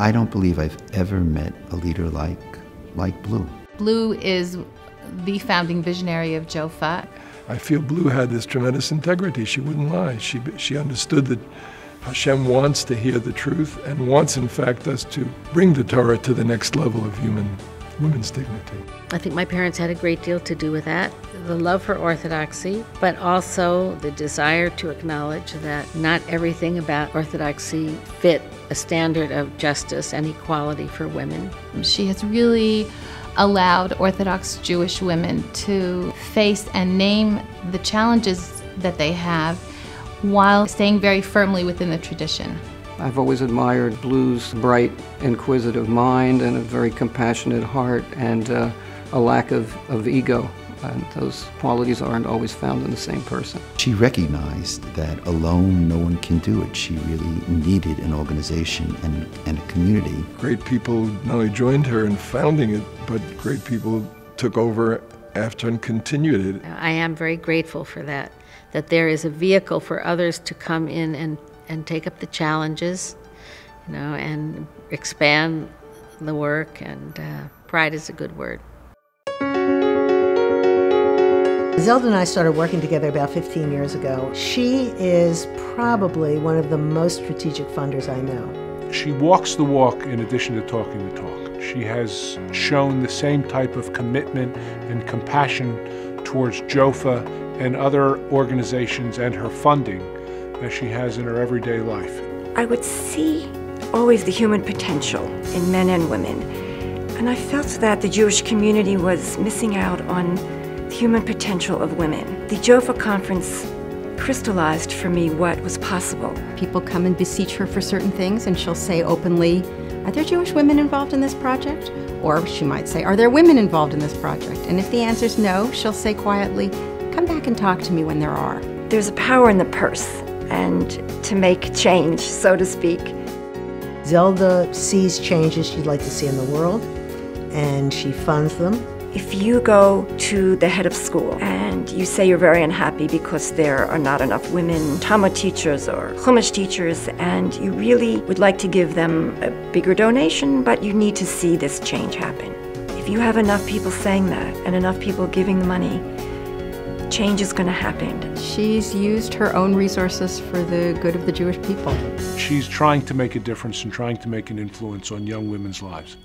I don't believe I've ever met a leader like Blue. Blue is the founding visionary of JOFA. I feel Blue had this tremendous integrity. She wouldn't lie. She understood that Hashem wants to hear the truth and wants, in fact, us to bring the Torah to the next level of women's dignity. I think my parents had a great deal to do with that. The love for orthodoxy, but also the desire to acknowledge that not everything about orthodoxy fit a standard of justice and equality for women. She has really allowed Orthodox Jewish women to face and name the challenges that they have while staying very firmly within the tradition. I've always admired Blue's bright, inquisitive mind and a very compassionate heart and a lack of ego. And those qualities aren't always found in the same person. She recognized that alone no one can do it. She really needed an organization and a community. Great people not only joined her in founding it, but great people took over after and continued it. I am very grateful for that there is a vehicle for others to come in and take up the challenges, and expand the work, and pride is a good word. Zelda and I started working together about 15 years ago. She is probably one of the most strategic funders I know. She walks the walk in addition to talking the talk. She has shown the same type of commitment and compassion towards JOFA and other organizations and her funding that she has in her everyday life. I would see always the human potential in men and women, and I felt that the Jewish community was missing out on the human potential of women. The JOFA conference crystallized for me what was possible. People come and beseech her for certain things, and she'll say openly, "Are there Jewish women involved in this project?" Or she might say, "Are there women involved in this project?" And if the answer's no, she'll say quietly, "Come back and talk to me when there are." There's a power in the purse, and to make change, so to speak. Zelda sees changes she'd like to see in the world, and she funds them. If you go to the head of school and you say you're very unhappy because there are not enough women Talmud teachers or Chumash teachers, and you really would like to give them a bigger donation, but you need to see this change happen. If you have enough people saying that and enough people giving the money, change is going to happen. She's used her own resources for the good of the Jewish people. She's trying to make a difference and trying to make an influence on young women's lives.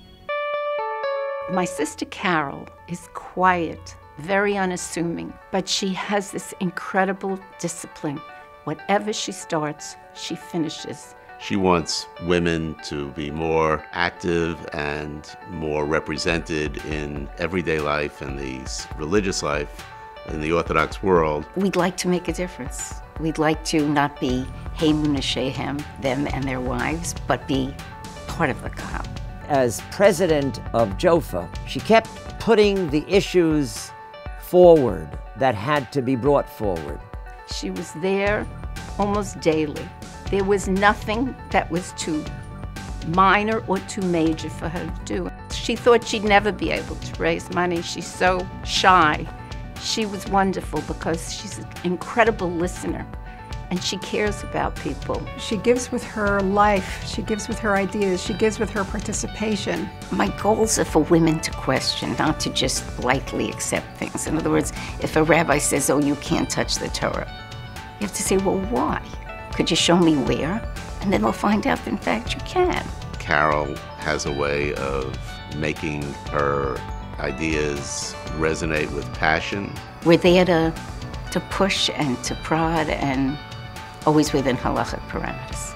My sister Carol is quiet, very unassuming, but she has this incredible discipline. Whatever she starts, she finishes. She wants women to be more active and more represented in everyday life and the religious life in the Orthodox world. We'd like to make a difference. We'd like to not be Heimun Shehem, them and their wives, but be part of the Kahal. As president of JOFA, she kept putting the issues forward that had to be brought forward. She was there almost daily. There was nothing that was too minor or too major for her to do. She thought she'd never be able to raise money. She's so shy. She was wonderful because she's an incredible listener. And she cares about people. She gives with her life, she gives with her ideas, she gives with her participation. My goals are for women to question, not to just lightly accept things. In other words, if a rabbi says, "Oh, you can't touch the Torah," you have to say, "Well, why? Could you show me where?" And then they'll find out that, in fact, you can. Carol has a way of making her ideas resonate with passion. We're there to push and to prod, and always within halachic parameters.